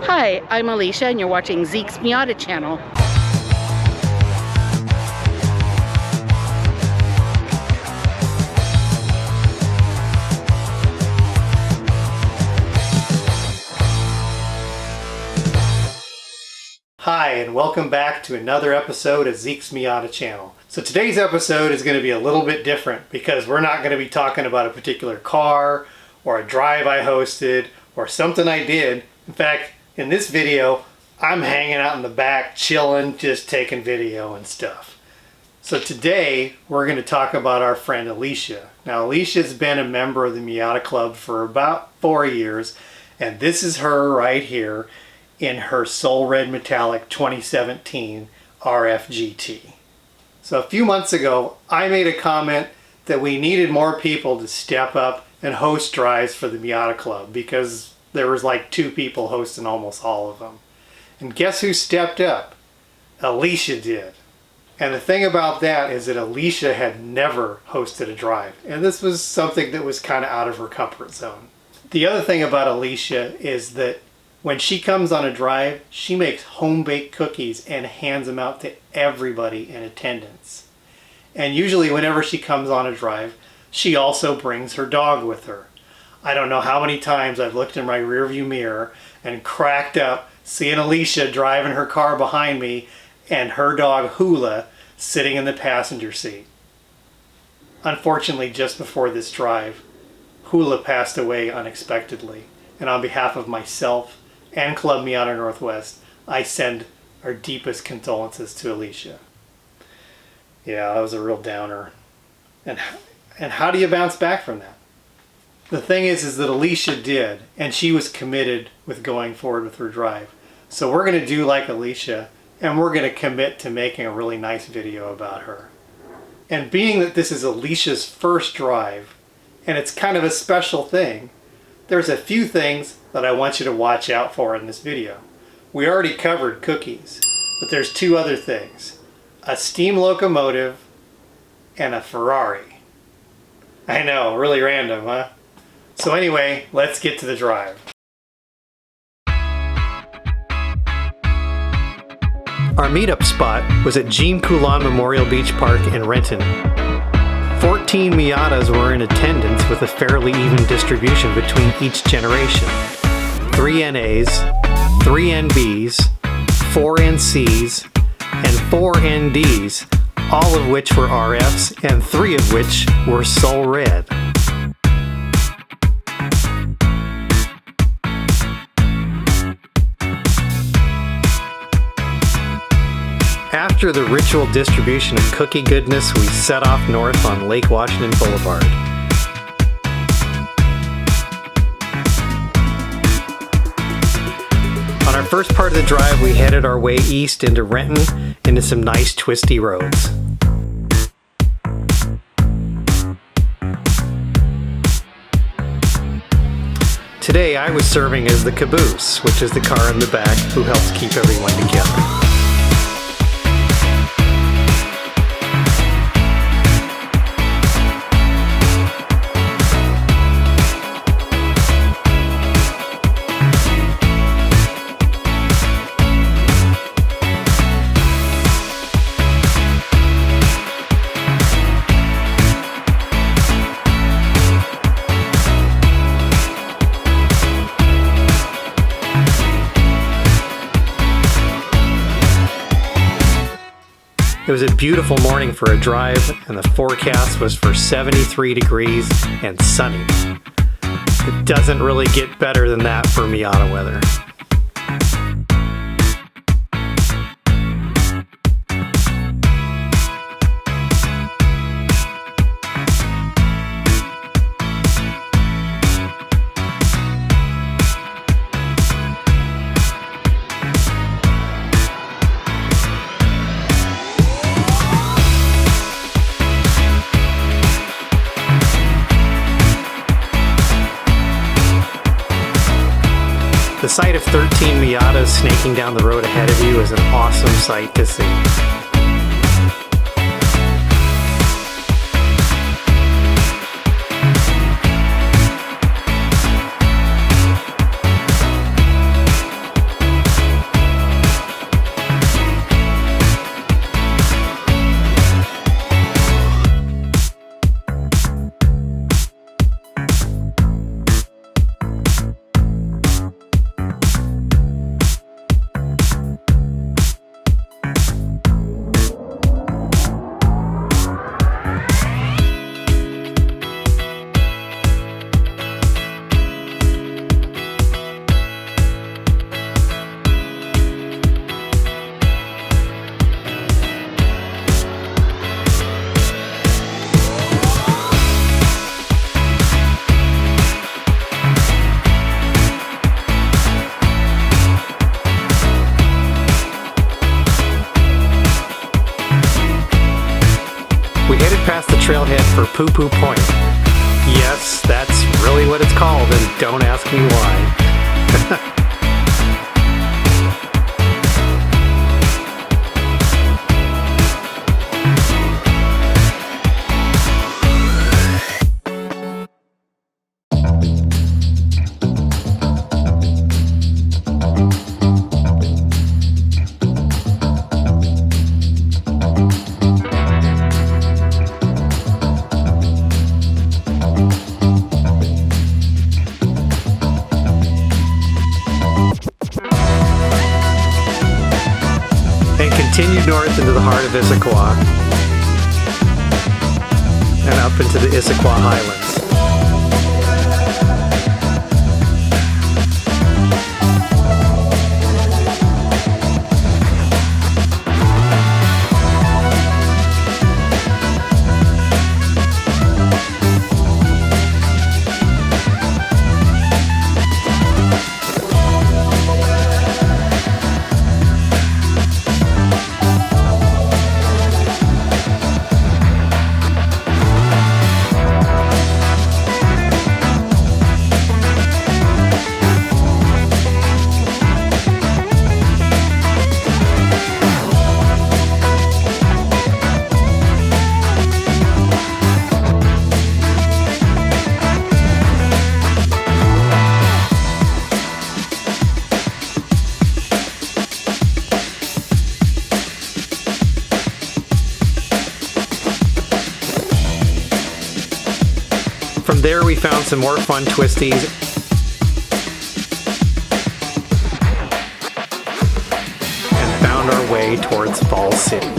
Hi, I'm Elicia and you're watching Zeke's Miata channel. Hi, and welcome back to another episode of Zeke's Miata channel. So today's episode is going to be a little bit different because we're not going to be talking about a particular car or a drive I hosted or something I did. In fact, in this video, I'm hanging out in the back, chilling, just taking video and stuff. So today, we're going to talk about our friend Elicia. Now, Alicia's been a member of the Miata Club for about 4 years, and this is her right here in her Soul Red Metallic 2017 RF GT. So a few months ago, I made a comment that we needed more people to step up and host drives for the Miata Club because there was like 2 people hosting almost all of them. And guess who stepped up? Elicia did. And the thing about that is that Elicia had never hosted a drive. And this was something that was kind of out of her comfort zone. The other thing about Elicia is that when she comes on a drive, she makes home-baked cookies and hands them out to everybody in attendance. And usually whenever she comes on a drive, she also brings her dog with her. I don't know how many times I've looked in my rearview mirror and cracked up seeing Elicia driving her car behind me and her dog Hula sitting in the passenger seat. Unfortunately, just before this drive, Hula passed away unexpectedly. And on behalf of myself and Club Miata Northwest, I send our deepest condolences to Elicia. Yeah, that was a real downer. And how do you bounce back from that? The thing is that Elicia did, and she was committed with going forward with her drive. So we're going to do like Elicia, and we're going to commit to making a really nice video about her. And being that this is Alicia's first drive, and it's kind of a special thing, there's a few things that I want you to watch out for in this video. We already covered cookies, but there's 2 other things. A steam locomotive and a Ferrari. I know, really random, huh? So anyway, let's get to the drive. Our meetup spot was at Jean Coulon Memorial Beach Park in Renton. 14 Miatas were in attendance with a fairly even distribution between each generation. 3 NAs, 3 NBs, 4 NCs, and 4 NDs, all of which were RFs and 3 of which were Soul Red. After the ritual distribution of cookie goodness, we set off north on Lake Washington Boulevard. On our first part of the drive, we headed our way east into Renton, into some nice twisty roads. Today I was serving as the caboose, which is the car in the back who helps keep everyone together. It was a beautiful morning for a drive, and the forecast was for 73 degrees and sunny. It doesn't really get better than that for Miata weather. The sight of 13 Miatas snaking down the road ahead of you is an awesome sight to see. we headed past the trailhead for Poo Poo Point. Yes, that's really what it's called, and don't ask me why. Continued north into the heart of Issaquah and up into the Issaquah Highlands. From there we found some more fun twisties and found our way towards Falls City.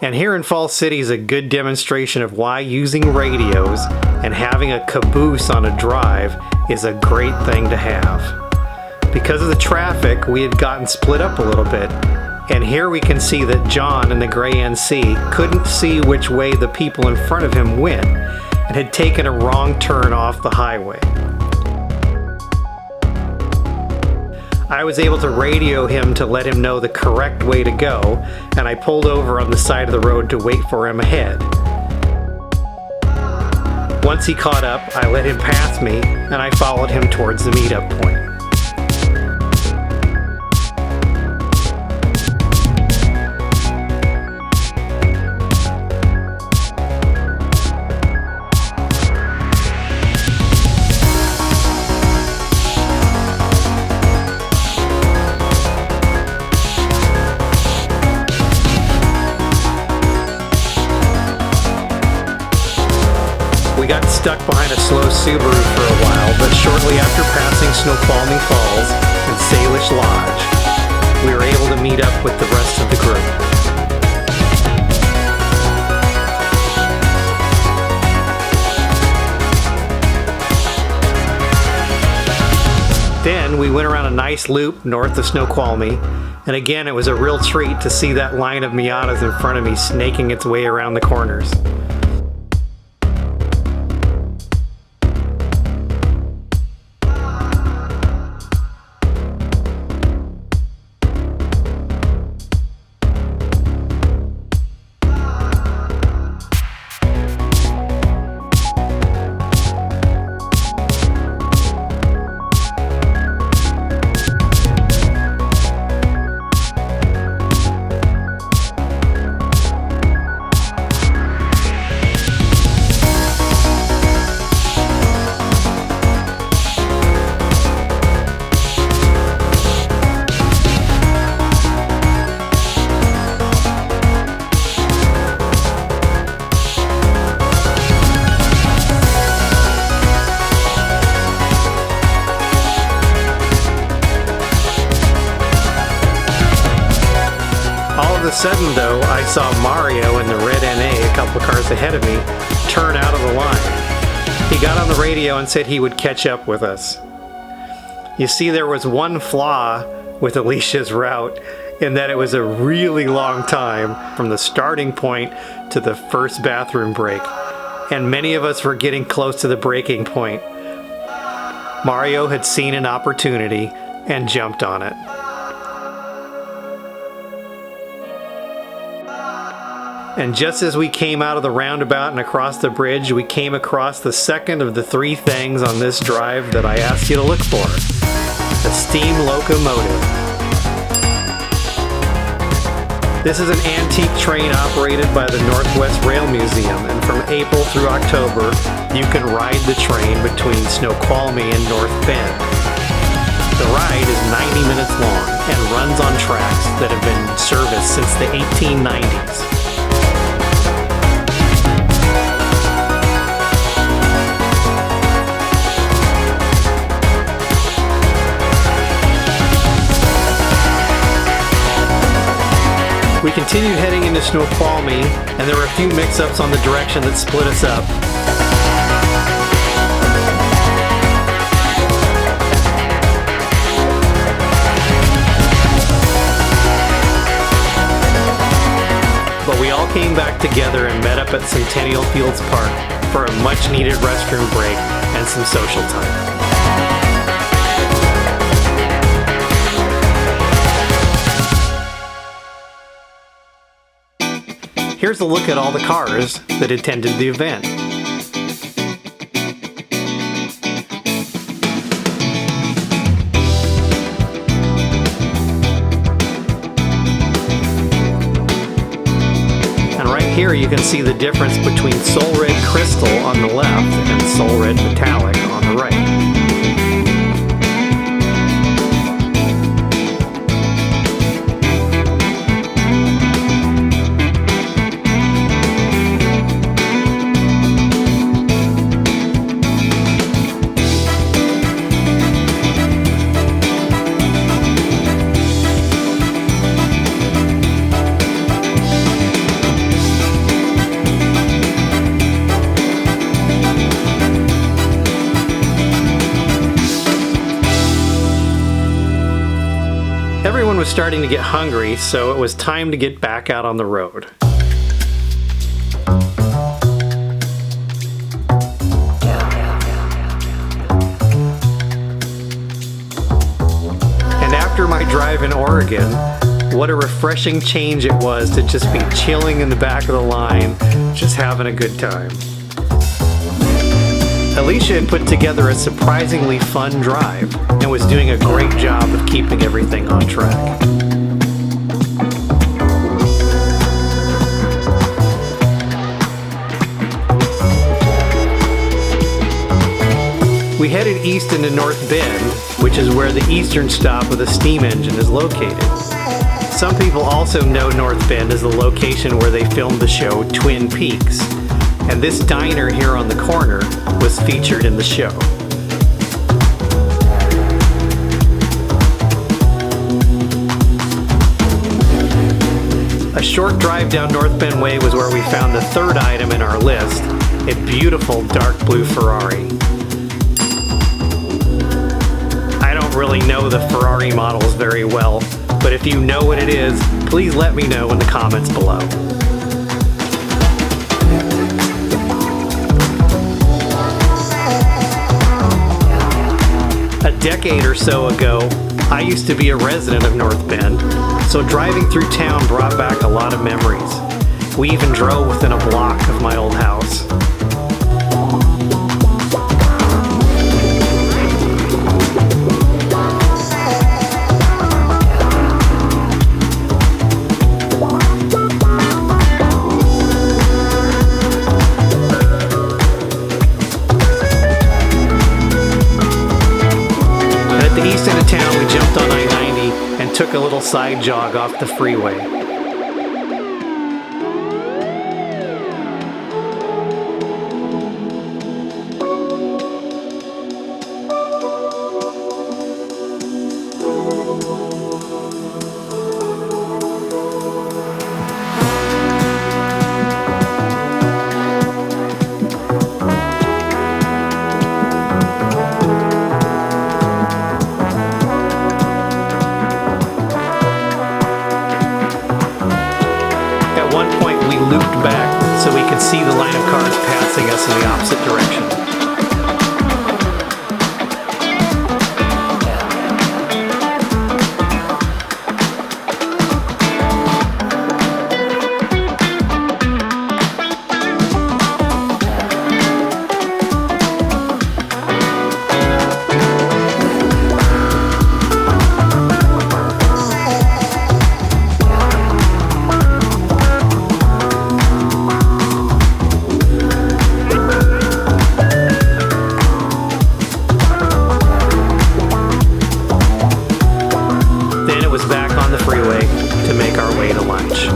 And here in Falls City is a good demonstration of why using radios and having a caboose on a drive is a great thing to have. Because of the traffic, we had gotten split up a little bit, and here we can see that John in the gray NC couldn't see which way the people in front of him went and had taken a wrong turn off the highway. I was able to radio him to let him know the correct way to go, and I pulled over on the side of the road to wait for him ahead. Once he caught up, I let him pass me, and I followed him towards the meetup point. We got stuck behind a slow Subaru for a while, but shortly after passing Snoqualmie Falls and Salish Lodge, we were able to meet up with the rest of the group. Then we went around a nice loop north of Snoqualmie, and again it was a real treat to see that line of Miatas in front of me snaking its way around the corners. All of a sudden, though, I saw Mario in the red NA, a couple of cars ahead of me, turn out of the line. He got on the radio and said he would catch up with us. You see, there was one flaw with Elicia's route, in that it was a really long time from the starting point to the first bathroom break, and many of us were getting close to the breaking point. Mario had seen an opportunity and jumped on it. And just as we came out of the roundabout and across the bridge, we came across the second of the three things on this drive that I asked you to look for: a steam locomotive. This is an antique train operated by the Northwest Rail Museum, and from April through October, you can ride the train between Snoqualmie and North Bend. The ride is 90 minutes long and runs on tracks that have been serviced since the 1890s. We continued heading into Snoqualmie, and there were a few mix-ups on the direction that split us up. But we all came back together and met up at Centennial Fields Park for a much-needed restroom break and some social time. Here's a look at all the cars that attended the event. And right here you can see the difference between Soul Red Crystal on the left and Soul Red Metallic on the right. Everyone was starting to get hungry, so it was time to get back out on the road. And after my drive in Oregon, what a refreshing change it was to just be chilling in the back of the line, just having a good time. Elicia had put together a surprisingly fun drive and was doing a great job of keeping everything on track. We headed east into North Bend, which is where the eastern stop of the steam engine is located. Some people also know North Bend as the location where they filmed the show Twin Peaks. and this diner here on the corner was featured in the show. A short drive down North Bend Way was where we found the third item in our list, a beautiful dark blue Ferrari. I don't really know the Ferrari models very well, but if you know what it is, please let me know in the comments below. A decade or so ago, I used to be a resident of North Bend, so driving through town brought back a lot of memories. We even drove within a block of my old house. At the east end of town, we jumped on I-90 and took a little side jog off the freeway. At one point we looped back so we could see the line of cars passing us in the opposite direction. Back on the freeway to make our way to lunch.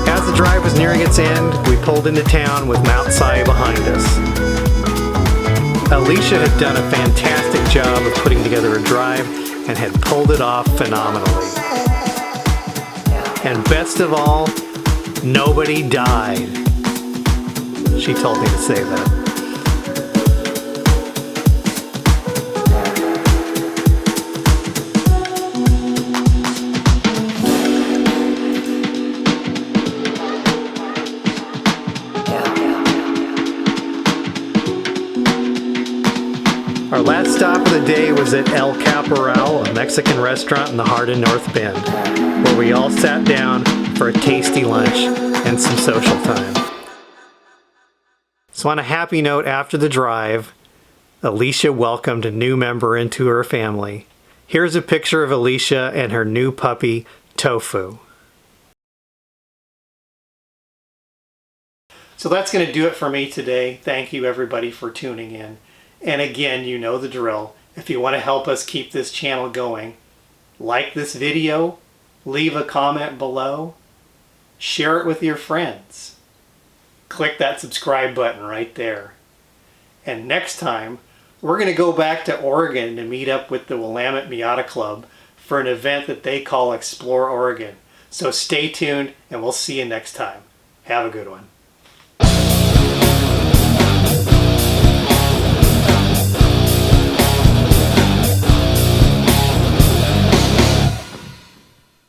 As the drive was nearing its end, we pulled into town with Mount Si behind us. Elicia had done a fantastic job of putting together a drive and had pulled it off phenomenally. And best of all, nobody died. She told me to say that. Our last stop of the day was at El Caporal, a Mexican restaurant in the heart of North Bend, where we all sat down for a tasty lunch and some social time. So on a happy note, after the drive, Elicia welcomed a new member into her family. Here's a picture of Elicia and her new puppy, Tofu. So that's going to do it for me today. Thank you everybody for tuning in. And again, you know the drill. If you want to help us keep this channel going, like this video, leave a comment below, share it with your friends. Click that subscribe button right there. And next time, we're going to go back to Oregon to meet up with the Willamette Miata Club for an event that they call Explore Oregon. So stay tuned and we'll see you next time. Have a good one.